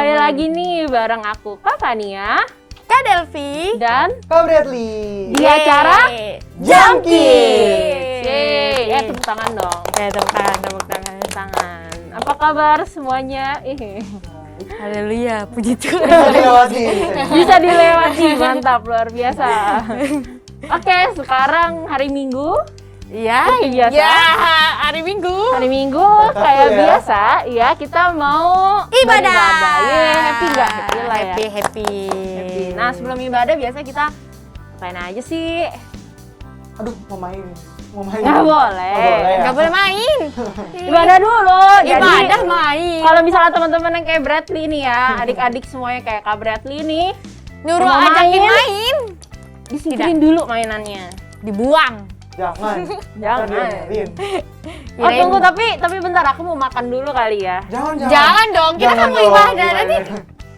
Kembali lagi nih bareng aku Kak Fania, Kak Delvi, dan Kak Bradley di acara Jam Kids. Yeay, tepuk tangan dong. Tepuk tangan. Tepuk tangan. Apa kabar semuanya? Haleluya, puji Tuhan. Bisa dilewati, mantap, luar biasa. Oke, sekarang hari Minggu. Iya, biasa. Ya, hari Minggu. Hari Minggu kayak biasa, ya kita mau Ibadah. Yeay, happy nggak? Happy lah ya. Happy. Nah, sebelum ibadah biasa kita ngapain aja sih? Aduh, mau main. Nggak boleh. Nggak boleh main. Ibadah dulu. Ibadah main. Kalau misalnya teman-teman yang kayak Bradley nih ya, adik-adik semuanya kayak Kak Bradley nih, Nyuruh mau ajakin main. disingkirin dulu mainannya. Dibuang. Jangan. Jangan. Diajarin. Oh tunggu, tapi bentar, aku mau makan dulu kali ya. Jangan dong, kita kan mau ibadah nanti.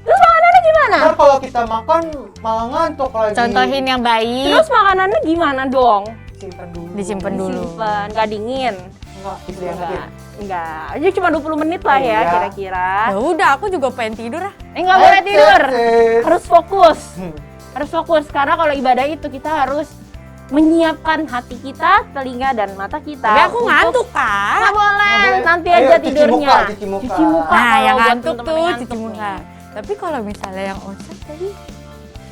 Terus makanannya gimana? Ntar kalau kita makan malah ngantuk lagi. Contohin yang baik. Terus makanannya gimana dong? Simpan dulu. Disimpan dulu. Simpen, nggak dingin? Enggak, diangetin. Enggak, aja cuma 20 menit lah ya Iya. kira-kira. Ya udah, aku juga pengen tidur ah. Nggak boleh tidur, Set. harus fokus. Harus fokus, karena kalau ibadah itu kita harus menyiapkan hati kita, telinga, dan mata kita. Tapi aku untuk- ngantuk, Kak. Nggak boleh, nanti Ayo, aja cuci tidurnya. muka, cuci muka. Nah, kalau yang buat ngantuk temen-temen tuh yang cuci ngantuk muka. nih. Tapi kalau misalnya yang onsite tadi,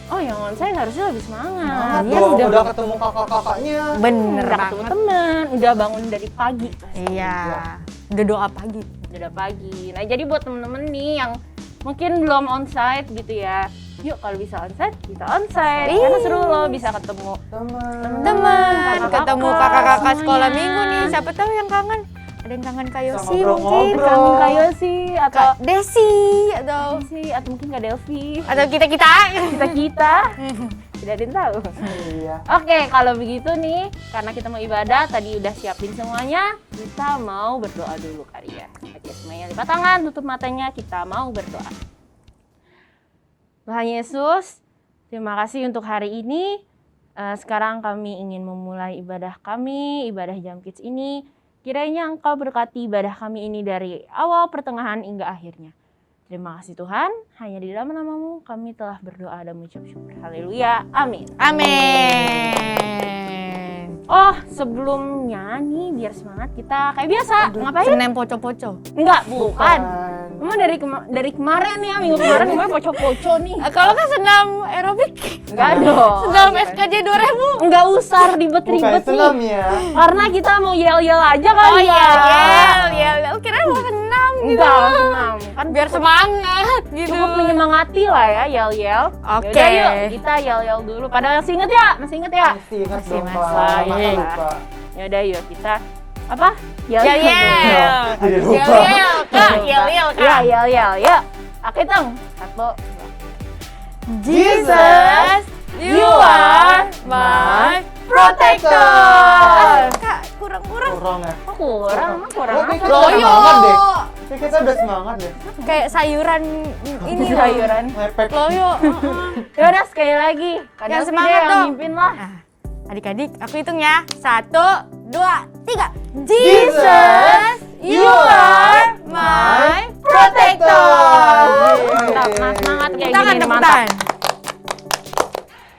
Oh, yang onsite harusnya lebih semangat. Semangat Iya, dong, udah udah ketemu kakak-kakaknya. bener udah ketemu banget. temen, udah bangun dari pagi. Iya. Udah doa pagi. Udah pagi. Nah, jadi buat temen-temen nih yang mungkin belum onsite gitu ya, yuk kalau bisa onsite, kita onsite. Iya. Karena seru loh, bisa ketemu Teman, kakak-kakak ketemu kakak-kakak sekolah semuanya. minggu nih. Siapa tahu yang kangen. Ada yang kangen Kak Yosi Sama mungkin. ngobrol-ngobrol. kangen kayo sih, atau Kak Desi atau mungkin Kak Delvi, kita. kita tidak ada yang tahu. Iya. Oke, kalau begitu nih, karena kita mau ibadah, tadi udah siapin semuanya, kita mau berdoa dulu kali ya. Oke, semuanya lipat tangan, tutup matanya, kita mau berdoa. Tuhan Yesus, terima kasih untuk hari ini. Sekarang kami ingin memulai ibadah kami, ibadah Jam Kids ini. Kiranya Engkau berkati ibadah kami ini dari awal, pertengahan, hingga akhirnya. Terima kasih Tuhan, hanya di dalam nama-Mu kami telah berdoa dan mengucap syukur. Haleluya, amin. Amin. Oh, sebelumnya nih biar semangat kita kayak biasa. Ngapain? Senem poco-poco. Enggak, bukan. Emang dari kemarin ya, minggu kemarin gue poco-poco nih. Kalau kan senam aerobik. Enggak dong. Senam SKJ 2000. Enggak usah Bukan ribet-ribet senam nih. ya. Karena kita mau yel-yel aja kali Oh ya. iya. Kira mau senam gitu. Enggak, senam. Kan Biar semangat gitu. cukup menyemangati lah ya, yel-yel. Oke. Yaudah, yuk kita yel-yel dulu. Padahal masih inget ya? Masih inget ya? Masih ingat Masih, dong, masih. Pak. Iya, Masa iya. lupa. Yaudah, yuk kita apa? Yel. Jadi lupa. Yel, Kak. Yel, Kak. Ya, yel-yel. Yuk. Aku hitung. 1, 2. Jesus, you are my protector. Kak, kurang-kurang. Kurang ya. Oh, kurang Kayak apa? kita udah semangat deh. Kayak kita udah semangat deh. Kayak sayuran ini loh. Sayuran. Lepek. Loyo. Yaudah, sekali lagi. Kadang Yang semangat yang dong. mimpin lah. Nah, adik-adik, aku hitung ya. 1, 2, 3. Jesus, you are my protector. Mantap, nah, semangat kayak Tangan, gini, tepuk mantap. tangan.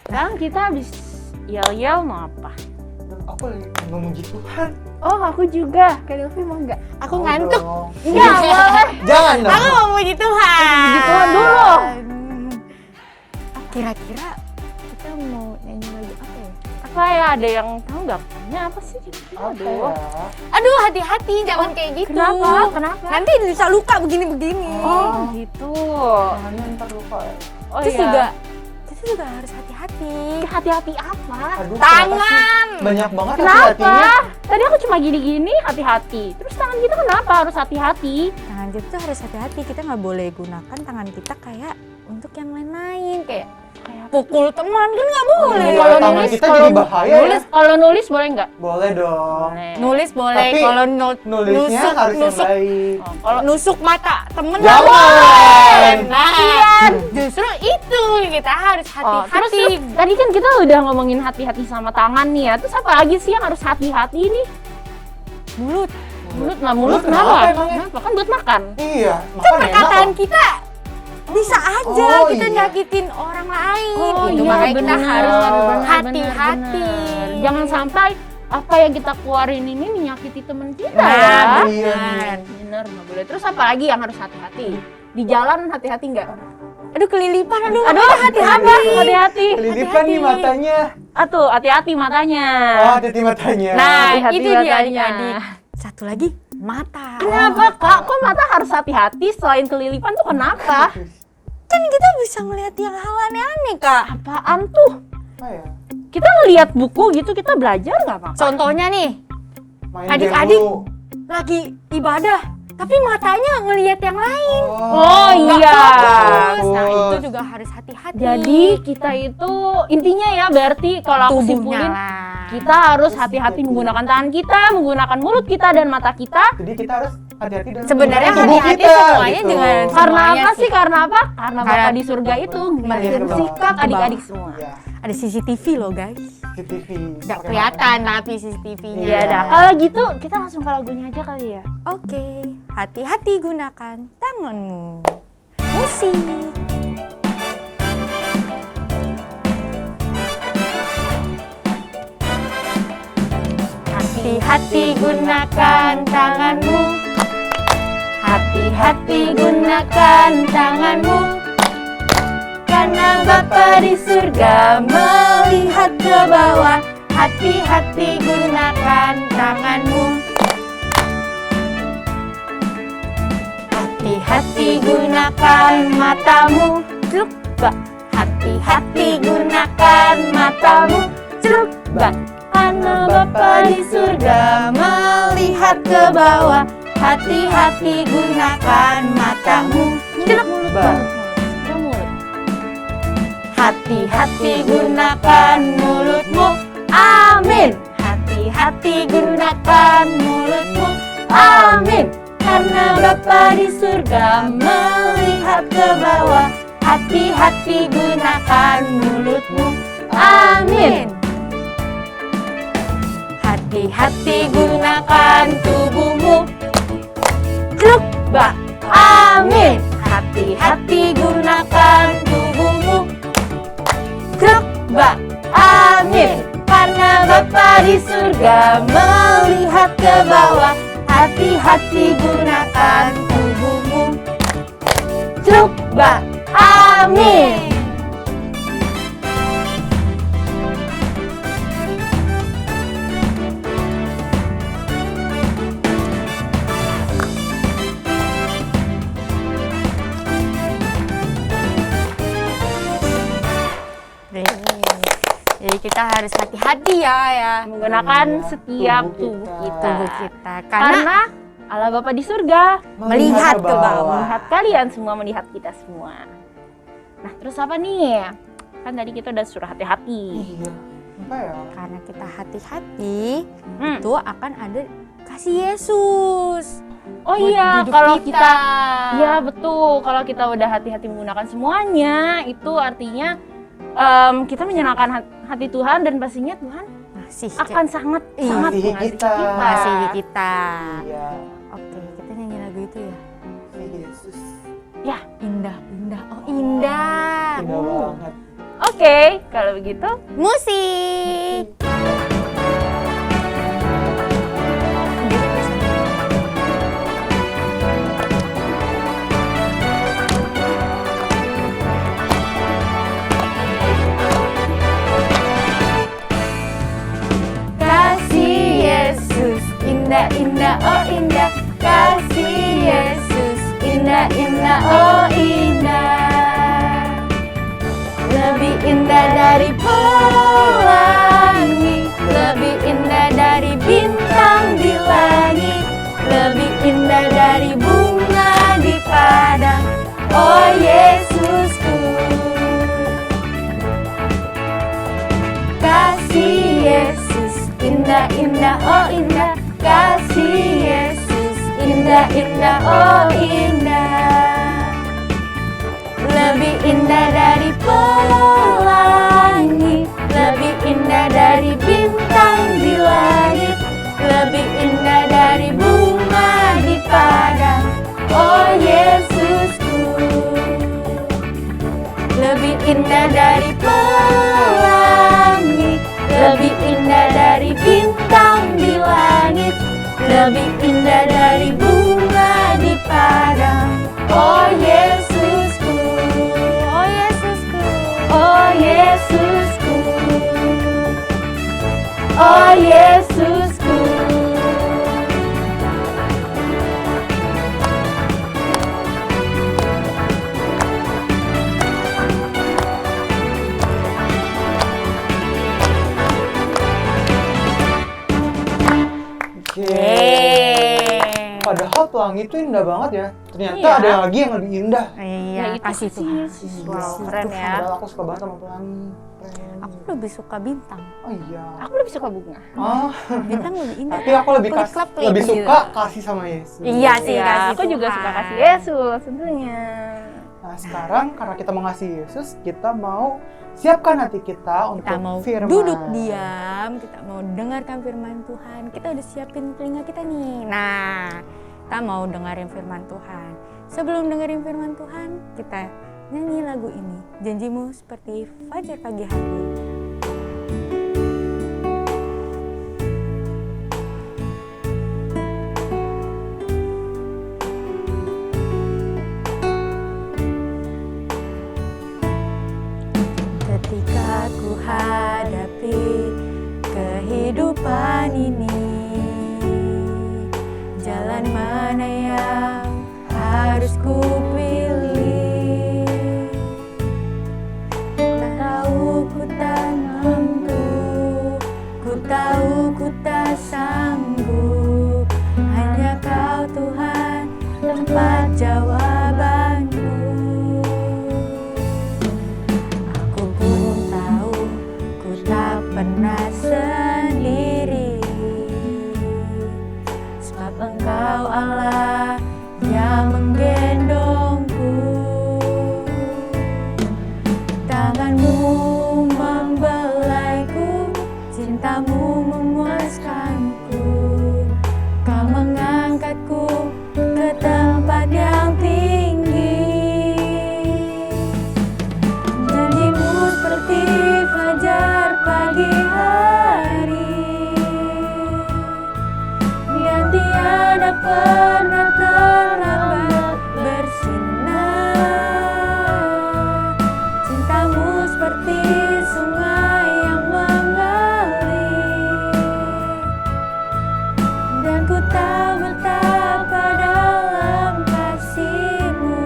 Sekarang kita habis yel-yel mau apa? Aku lagi memuji Tuhan. Oh, aku juga. Kak Delvi mau nggak? Aku Mau ngantuk. dong. Enggak, boleh. Jangan dong. Aku mau puji Tuhan. Puji Tuhan dulu. Kira-kira kita mau nyanyi lagu apa ya? Apa ya? Ada yang tahu nggak? Ini apa sih? Apa Aduh. ya? Aduh, hati-hati, jangan kayak gitu. Kenapa? Kenapa? Nanti bisa luka begini-begini. Oh, gitu. Tangannya ntar lupa ya. Oh, Terus iya. juga harus hati-hati. Hati-hati apa? Aduh, Tangan. kenapa sih? Banyak banget Kenapa? hati-hatinya. Tadi aku cuma gini-gini, hati-hati. Terus tangan kita kenapa harus hati-hati? Tangan kita tuh harus hati-hati. Kita nggak boleh gunakan tangan kita kayak untuk yang lain-lain. Kayak pukul teman kan nggak boleh. Iya, Kalau tangan nulis, kita kalau jadi bahaya nulis, ya. kalau nulis boleh nggak? Boleh dong. Boleh. Nulis boleh. Tapi Kalau nulisnya harus yang baik. Oh, kalau nusuk mata temen Jangan. nggak boleh. Nah, justru itu kita harus Oh, terus hati-hati. tadi kan kita udah ngomongin hati-hati sama tangan nih ya. Terus apa lagi sih yang harus hati-hati nih? Mulut. Mulut Mulut kenapa? emangnya? Kenapa? Kan buat makan. Iya, Kan makan enak perkataan kok. kita bisa aja Oh, kita iya. nyakitin orang lain. Oh Gitu. iya, Makanya kita benar, harus benar, hati-hati. benar. Jangan sampai apa yang kita keluarin ini menyakiti teman kita Nah, ya. iya. Benar, nggak boleh. Terus apa lagi yang harus hati-hati? Di jalan hati-hati nggak? Aduh kelilipan, aduh Hati-hati. Hati-hati. Kelilipan nih matanya. Atuh, hati-hati matanya. Oh, hati matanya. Nah, Hati-hati itu dia matanya. adik-adik. Satu lagi, mata. Kenapa Kak? Kok mata harus hati-hati selain kelilipan tuh kenapa? Kan kita bisa melihat yang hal aneh-aneh, Kak. Apaan tuh? Apa ya? Kita ngelihat buku gitu, kita belajar nggak Pak? Contohnya nih, Main Adik-adik. game dulu. lagi ibadah, tapi matanya ngelihat yang lain. Oh Nggak iya. fokus. Nah, Fokus. itu juga harus hati-hati. Jadi kita itu intinya ya berarti kalau aku tubuhnya simpulin lah. kita harus hati-hati menggunakan tangan kita, menggunakan mulut kita dan mata kita. Jadi kita harus hati-hati dengan Sebenarnya tubuh hati-hati kita, semuanya gitu. dengan Karena semuanya apa sih. sih? Karena apa? Karena Karena Bapak di surga itu melihat ke bawah. sikap adik-adik semua. Iya, Ada CCTV loh, guys. CCTV. Nggak Pakai kelihatan tapi CCTV-nya. Iya dah. Kalau gitu kita langsung ke lagunya aja kali ya. Oke, hati-hati gunakan tanganmu. Musik. Hati-hati gunakan tanganmu. Hati-hati gunakan tanganmu. Karena Bapa di surga melihat ke bawah. Hati-hati gunakan tanganmu. Hati-hati gunakan matamu. Celuk, bak. Hati-hati gunakan matamu. Celuk, bak. Karena Bapa di surga melihat ke bawah. Hati-hati gunakan matamu. Celuk, bak. Hati-hati gunakan mulutmu. Amin. Hati-hati gunakan mulutmu. Amin. Karena Bapa di surga melihat ke bawah. Hati-hati gunakan mulutmu. Amin. Hati-hati gunakan tubuhmu. Celuk, bak. Amin. Hati-hati gunakan tubuhmu. Celuk, bak. Amin. Karena Bapa di surga melihat ke bawah. Hati-hati gunakan tubuhmu. Celuk, bak. Amin. Jadi kita harus hati-hati ya Menggunakan Iya, setiap tubuh tubuh kita. kita. tubuh kita. Karena Allah Bapa di surga Melihat ke bawah. melihat kalian semua, melihat kita semua. Nah, terus apa nih? Kan tadi kita udah suruh hati-hati. Iya. Apa ya? Karena kita hati-hati, Hmm. itu akan ada kasih Yesus. Oh buat iya, hidup kalau kita, ya betul. Kalau kita udah hati-hati menggunakan semuanya, itu artinya kita menyenangkan hati Tuhan dan pastinya Tuhan masih akan sangat Iya. mengasihi Mengasihi kita. mengasihi kita. Iya. Oke, kita nyanyi lagu itu ya. Yesus. Ya, Indah, indah, oh indah. Indah banget. oke. Kalau begitu, Musik. Kasih Yesus, indah, indah, oh indah. Kasih Yesus, indah, indah, oh indah. Lebih indah dari pelangi, lebih indah dari bintang di langit, lebih indah dari bunga di padang. Oh Yesusku, kasih Yesus, indah, indah, oh indah. Kasih Yesus, indah, indah, oh indah. Lebih indah dari pelangi, lebih indah dari bintang di langit, lebih indah dari bunga di padang. Oh Yesusku. lebih indah dari pelangi, lebih indah dari bintang di langit, lebih indah dari bunga di padang. Oh Yesusku, oh Yesusku, oh Yesusku, oh Yesusku. Yeay. Padahal pelangi itu indah banget ya. Ternyata Iya. ada lagi yang lebih indah. Iya, itu kasih Tuhan. Yesus. Wow, keren ya. Padahal aku suka banget sama pelangi. Keren. Aku lebih suka bintang. Oh iya. Aku lebih suka bunga. Oh, Bintang lebih indah. tapi aku lebih Kelip-kelip lebih gitu. suka kasih sama Yesus. Iya sih, Iya, kasih aku juga Tuhan. suka kasih Yesus tentunya. Nah, sekarang karena kita mengasihi Yesus, kita mau siapkan hati kita untuk Kita mau firman. duduk diam, kita mau dengarkan firman Tuhan. Kita udah siapin telinga kita nih. Nah, kita mau dengerin firman Tuhan. Sebelum dengerin firman Tuhan, kita nyanyi lagu ini. Janjimu seperti fajar pagi hari. Ketika ku hadapi kehidupan ini, jalan mana yang harus ku pilih? Ku tahu ku tak mampu, ku tahu ku tak sanggup. Hanya Kau Tuhan tempat jawabanku. Aku pun tahu ku tak pernah sendiri, sebab Engkau Allah yang menggendongku. Tanganmu membelaiku, cintamu memuaskanku. Kau mengangkatku ke tempat yang tinggi. Janjimu seperti fajar pagi hari, yang tiada pernah terlambat bersinar. Cintamu seperti sungai yang mengalir, dan ku tahu betapa dalam kasih-Mu.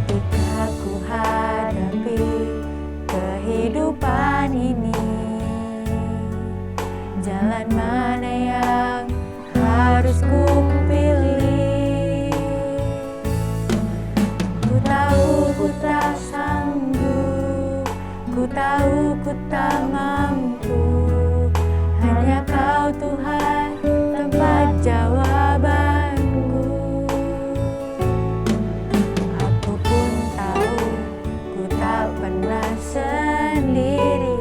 Ketika ku hadapi kehidupan ini, jalan mana yang harus ku pilih? Ku tahu ku tak sanggup, ku tahu ku tak mampu. Hanya Kau Tuhan tempat jawabanku. Aku pun tahu ku tak pernah sendiri,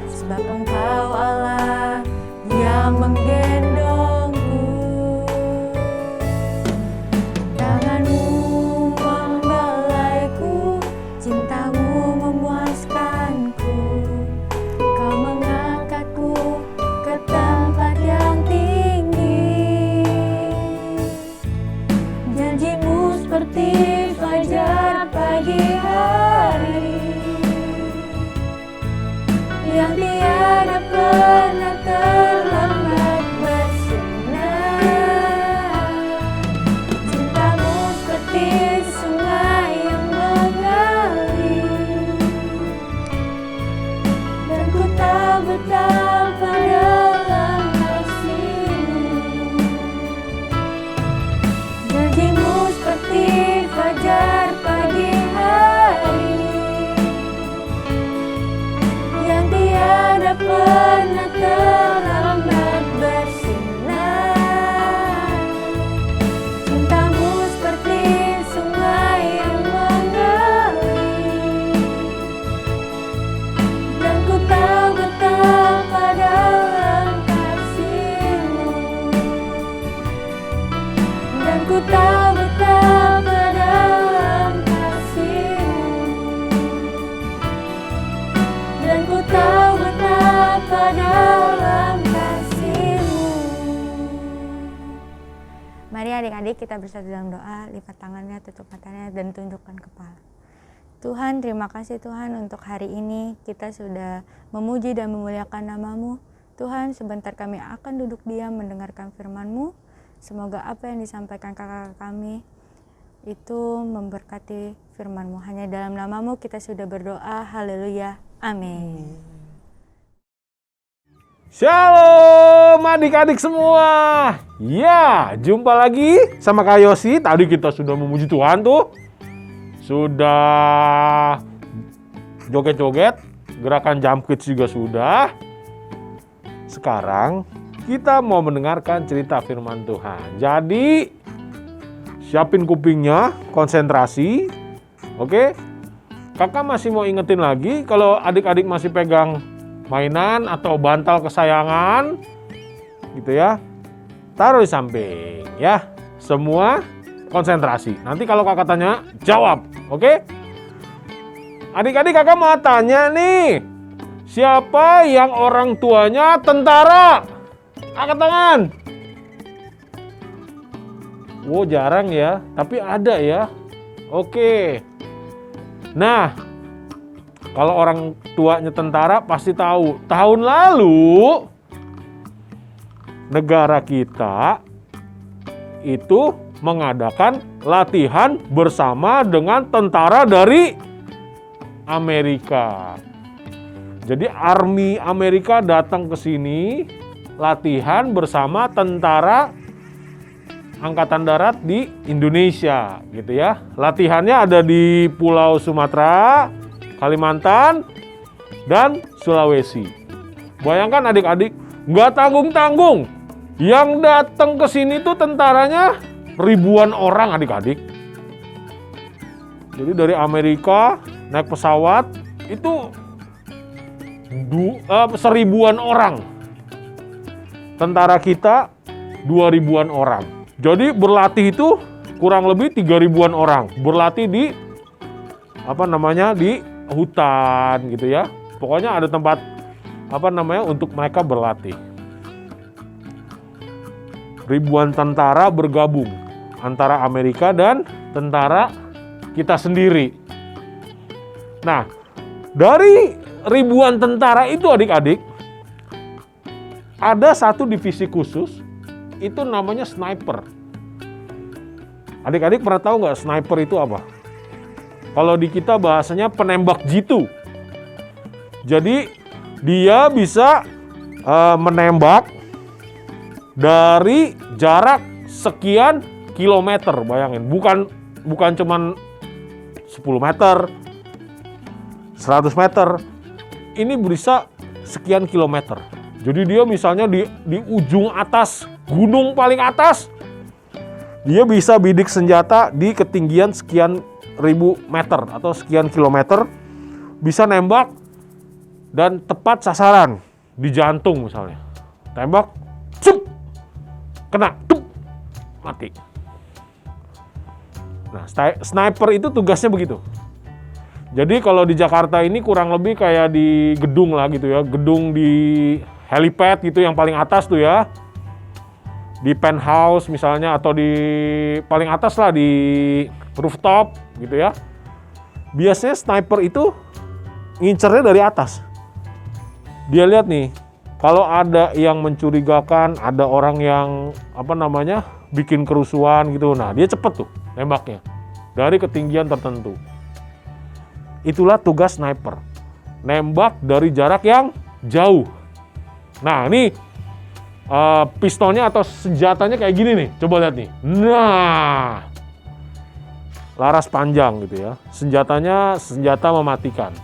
sebab Engkau Allah yang menggendongku. Tanganmu membelaiku, cintamu memuaskanku. Kau mengangkatku ke tempat yang tinggi. Janjimu seperti fajar pagi hari, yang tiada pernah terlambat Mari adik-adik kita bersatu dalam doa, lipat tangannya, tutup matanya, dan tundukkan kepala. Tuhan, terima kasih Tuhan untuk hari ini kita sudah memuji dan memuliakan nama-Mu. Tuhan, sebentar kami akan duduk diam mendengarkan firman-Mu. Semoga apa yang disampaikan kakak kami itu memberkati firman-Mu. Hanya dalam nama-Mu kita sudah berdoa. Haleluya. Amin. Shalom adik-adik semua. Ya, jumpa lagi sama Kak Yosi. Tadi kita sudah memuji Tuhan tuh. Sudah joget-joget, gerakan jump kids juga sudah. Sekarang kita mau mendengarkan cerita firman Tuhan. Jadi, siapin kupingnya, konsentrasi. Oke? Kakak masih mau ingetin lagi, kalau adik-adik masih pegang mainan atau bantal kesayangan, gitu ya, taruh di samping, ya. Semua konsentrasi. Nanti kalau kakak tanya, jawab, oke? Adik-adik kakak mau tanya nih, siapa yang orang tuanya tentara? Angkat tangan. Wow, jarang ya, tapi ada ya. Oke. Nah, kalau orang tuanya tentara pasti tahu. Tahun lalu negara kita itu mengadakan latihan bersama dengan tentara dari Amerika. Jadi Army Amerika datang ke sini latihan bersama tentara Angkatan Darat di Indonesia, gitu ya. Latihannya ada di Pulau Sumatera, Kalimantan, dan Sulawesi. Bayangkan adik-adik, nggak tanggung-tanggung. Yang datang ke sini tuh tentaranya ribuan orang adik-adik. Jadi dari Amerika naik pesawat itu 1000-an orang. Tentara kita 2000-an orang. Jadi berlatih itu kurang lebih 3000-an orang. Berlatih di di hutan gitu ya. Pokoknya ada tempat untuk mereka berlatih. Ribuan tentara bergabung antara Amerika dan tentara kita sendiri. Nah, dari ribuan tentara itu adik-adik ada satu divisi khusus, itu namanya sniper. Adik-adik pernah tahu nggak sniper itu apa? Kalau di kita bahasanya penembak jitu. Jadi dia bisa menembak dari jarak sekian kilometer, bayangin. Bukan cuman 10 meter, 100 meter. Ini bisa sekian kilometer. Jadi dia misalnya di ujung atas, gunung paling atas, dia bisa bidik senjata di ketinggian sekian ribu meter atau sekian kilometer, bisa nembak dan tepat sasaran di jantung misalnya. Tembak, cup, kena, tup, mati. Nah, sniper itu tugasnya begitu. Jadi kalau di Jakarta ini kurang lebih kayak di gedung lah gitu ya, gedung di helipad gitu yang paling atas tuh ya, di penthouse misalnya, atau di paling atas lah di rooftop gitu ya. Biasanya sniper itu ngincernya dari atas. Dia lihat nih, kalau ada yang mencurigakan, ada orang yang bikin kerusuhan gitu, nah dia cepet tuh nembaknya dari ketinggian tertentu. Itulah tugas sniper, nembak dari jarak yang jauh. Nah ini pistolnya atau senjatanya kayak gini nih, coba lihat nih. Nah, laras panjang gitu ya, senjata mematikan.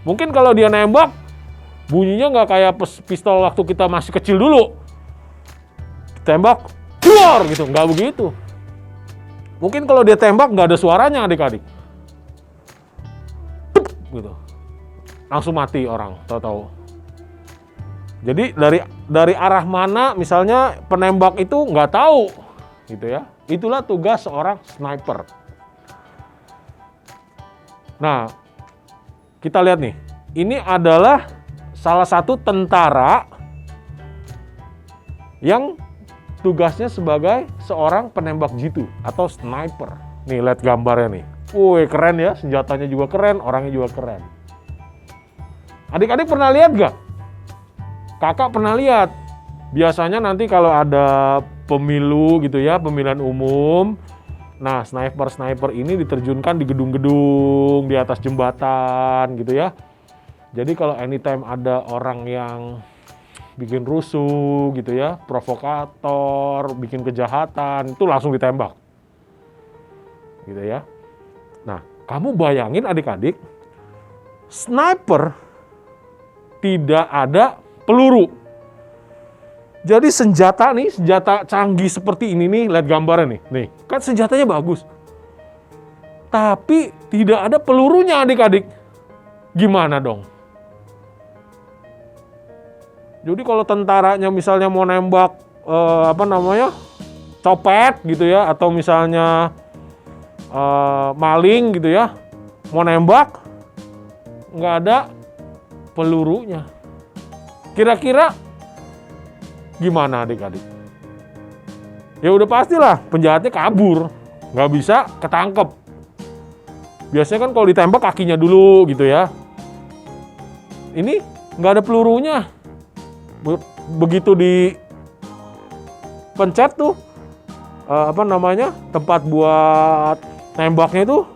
Mungkin kalau dia nembak, bunyinya nggak kayak pistol waktu kita masih kecil dulu. Tembak, keluar gitu, nggak begitu. Mungkin kalau dia tembak nggak ada suaranya adik-adik. Gitu. Langsung mati orang, tahu-tahu. Jadi dari arah mana misalnya penembak itu nggak tahu, gitu ya. Itulah tugas seorang sniper. Nah, kita lihat nih, ini adalah salah satu tentara yang tugasnya sebagai seorang penembak jitu atau sniper. Nih, lihat gambarnya nih. Wih, keren ya, senjatanya juga keren, orangnya juga keren. Adik-adik pernah lihat gak? Kakak pernah lihat. Biasanya nanti kalau ada pemilu gitu ya, pemilihan umum, nah sniper ini diterjunkan di gedung-gedung, di atas jembatan gitu ya. Jadi kalau anytime ada orang yang bikin rusuh gitu ya, provokator, bikin kejahatan, itu langsung ditembak. Gitu ya. Nah, kamu bayangin adik-adik, sniper tidak ada peluru. Jadi senjata canggih seperti ini nih, lihat gambarnya nih. Nih, kan senjatanya bagus. Tapi tidak ada pelurunya adik-adik. Gimana dong? Jadi kalau tentaranya misalnya mau nembak copet gitu ya, atau misalnya maling gitu ya, mau nembak nggak ada pelurunya. Kira-kira gimana adik-adik? Ya udah pastilah penjahatnya kabur, nggak bisa ketangkep. Biasanya kan kalau ditembak kakinya dulu gitu ya. Ini nggak ada pelurunya. Begitu dipencet tuh tempat buat nembaknya itu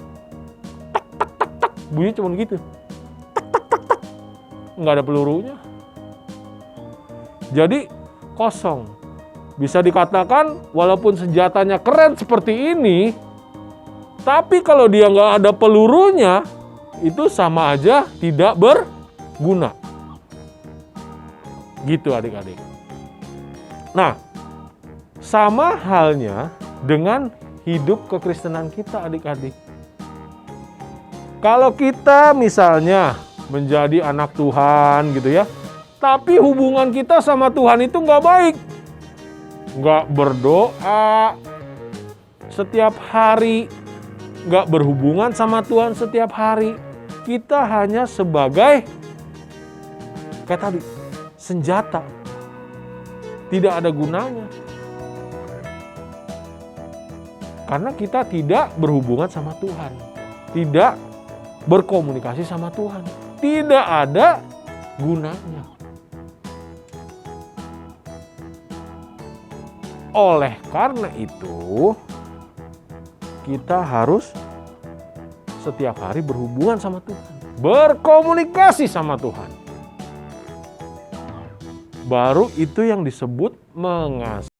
tak tak tak tak, bunyi cuma gitu, tak tak tak tak, nggak ada pelurunya. Jadi kosong. Bisa dikatakan walaupun senjatanya keren seperti ini, tapi kalau dia nggak ada pelurunya, itu sama aja tidak berguna. Gitu adik-adik. Nah, sama halnya dengan hidup kekristenan kita adik-adik. Kalau kita misalnya menjadi anak Tuhan gitu ya, tapi hubungan kita sama Tuhan itu nggak baik. Nggak berdoa setiap hari, nggak berhubungan sama Tuhan setiap hari. Kita hanya sebagai, kayak tadi, senjata. Tidak ada gunanya. Karena kita tidak berhubungan sama Tuhan. Tidak berkomunikasi sama Tuhan. Tidak ada gunanya. Oleh karena itu, kita harus setiap hari berhubungan sama Tuhan. Berkomunikasi sama Tuhan. Baru itu yang disebut mengasihi.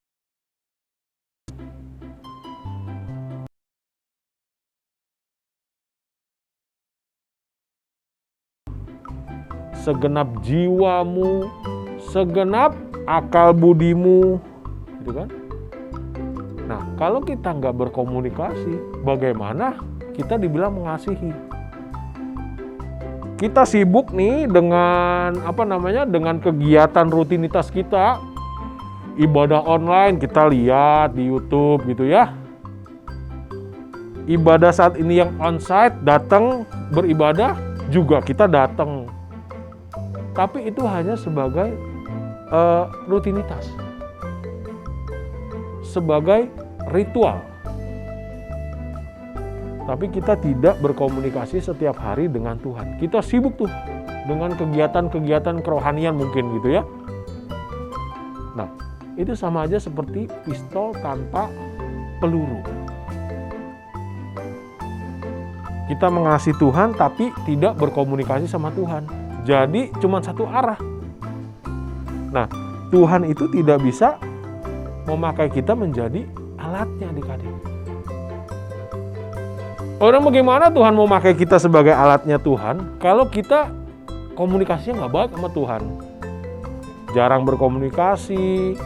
Segenap jiwamu, segenap akal budimu, gitu kan? Nah, kalau kita nggak berkomunikasi, bagaimana kita dibilang mengasihi? Kita sibuk nih dengan dengan kegiatan rutinitas kita, ibadah online kita lihat di YouTube gitu ya. Ibadah saat ini yang onsite, datang beribadah juga kita datang. Tapi itu hanya sebagai rutinitas, sebagai ritual. Tapi kita tidak berkomunikasi setiap hari dengan Tuhan. Kita sibuk tuh dengan kegiatan-kegiatan kerohanian mungkin gitu ya. Nah, itu sama aja seperti pistol tanpa peluru. Kita mengasihi Tuhan tapi tidak berkomunikasi sama Tuhan. Jadi cuma satu arah. Nah, Tuhan itu tidak bisa memakai kita menjadi alatnya adik-adik. Orang bagaimana Tuhan mau pakai kita sebagai alatnya Tuhan kalau kita komunikasinya nggak baik sama Tuhan? Jarang berkomunikasi,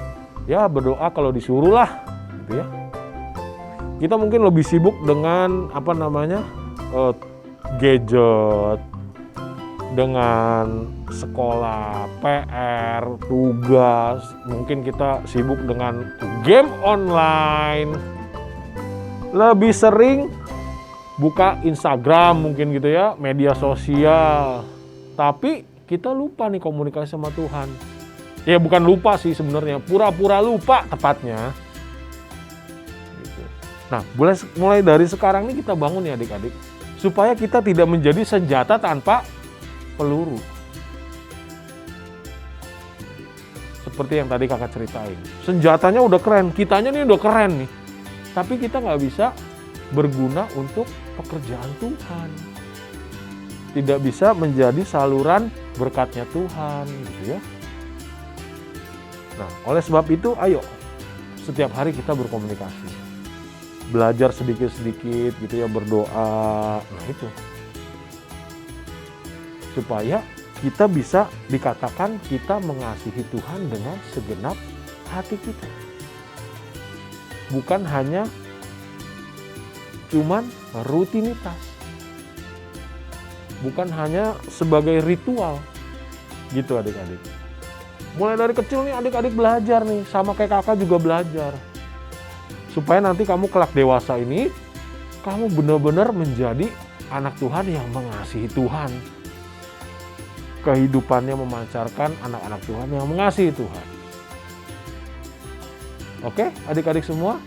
ya berdoa kalau disuruh lah, gitu ya. Kita mungkin lebih sibuk dengan gadget, dengan sekolah, PR, tugas. Mungkin kita sibuk dengan game online. Lebih sering buka Instagram mungkin gitu ya, media sosial. Tapi kita lupa nih komunikasi sama Tuhan. Ya bukan lupa sih sebenarnya, pura-pura lupa tepatnya. Gitu. Nah, mulai dari sekarang ini kita bangun ya adik-adik, supaya kita tidak menjadi senjata tanpa peluru. Seperti yang tadi kakak ceritain, senjatanya udah keren, kitanya nih udah keren nih, tapi kita nggak bisa berguna untuk pekerjaan Tuhan. Tidak bisa menjadi saluran berkatnya Tuhan, gitu ya. Nah, oleh sebab itu, ayo setiap hari kita berkomunikasi, belajar sedikit-sedikit, gitu ya, berdoa. Nah itu, supaya kita bisa dikatakan kita mengasihi Tuhan dengan segenap hati kita. Bukan hanya cuman rutinitas. Bukan hanya sebagai ritual. Gitu adik-adik. Mulai dari kecil nih adik-adik belajar nih, sama kayak kakak juga belajar. Supaya nanti kamu kelak dewasa ini, kamu benar-benar menjadi anak Tuhan yang mengasihi Tuhan. Kehidupannya memancarkan anak-anak Tuhan yang mengasihi Tuhan. Oke, adik-adik semua?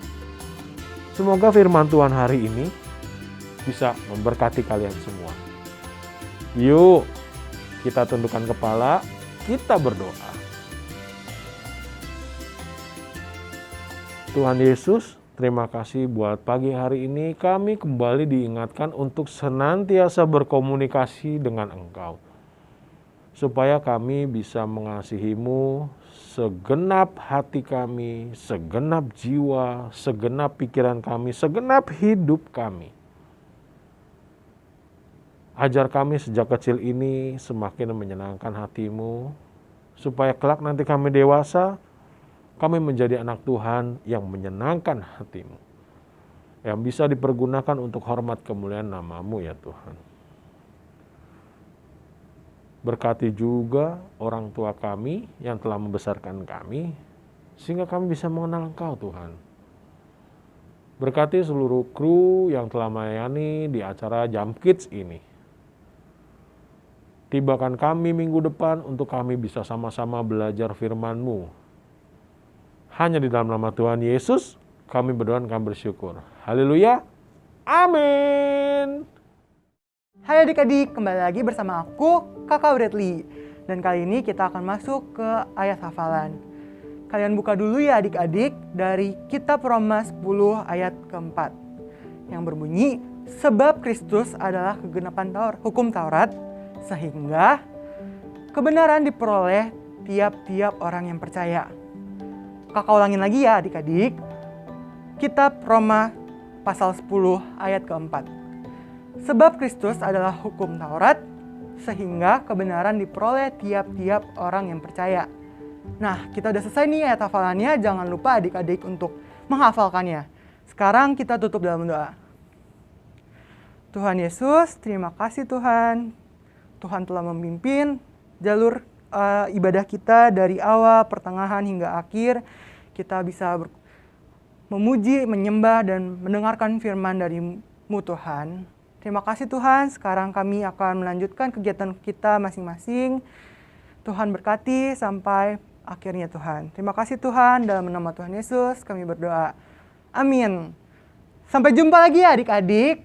Semoga firman Tuhan hari ini bisa memberkati kalian semua. Yuk, kita tundukkan kepala, kita berdoa. Tuhan Yesus, terima kasih buat pagi hari ini kami kembali diingatkan untuk senantiasa berkomunikasi dengan Engkau. Supaya kami bisa mengasihi-Mu segenap hati kami, segenap jiwa, segenap pikiran kami, segenap hidup kami. Ajar kami sejak kecil ini semakin menyenangkan hati-Mu, supaya kelak nanti kami dewasa, kami menjadi anak Tuhan yang menyenangkan hati-Mu, yang bisa dipergunakan untuk hormat kemuliaan nama-Mu ya Tuhan. Berkati juga orang tua kami yang telah membesarkan kami, sehingga kami bisa mengenal Engkau Tuhan. Berkati seluruh kru yang telah melayani di acara Jump Kids ini. Tibakan kami minggu depan untuk kami bisa sama-sama belajar firman-Mu. Hanya di dalam nama Tuhan Yesus, kami berdoa dan kami bersyukur. Haleluya. Amin. Hai adik-adik, kembali lagi bersama aku, Kakak Bradley. Dan kali ini kita akan masuk ke ayat hafalan. Kalian buka dulu ya adik-adik dari Kitab Roma 10 ayat keempat. Yang berbunyi, sebab Kristus adalah kegenapan hukum Taurat, sehingga kebenaran diperoleh tiap-tiap orang yang percaya. Kakak ulangin lagi ya adik-adik. Kitab Roma pasal 10 ayat keempat. Sebab Kristus adalah hukum Taurat, sehingga kebenaran diperoleh tiap-tiap orang yang percaya. Nah, kita udah selesai nih ayat hafalannya. Jangan lupa adik-adik untuk menghafalkannya. Sekarang kita tutup dalam doa. Tuhan Yesus, terima kasih Tuhan. Tuhan telah memimpin jalur ibadah kita dari awal, pertengahan hingga akhir. Kita bisa memuji, menyembah, dan mendengarkan firman dari-Mu Tuhan. Terima kasih Tuhan, sekarang kami akan melanjutkan kegiatan kita masing-masing. Tuhan berkati sampai akhirnya Tuhan. Terima kasih Tuhan, dalam nama Tuhan Yesus kami berdoa. Amin. Sampai jumpa lagi ya adik-adik.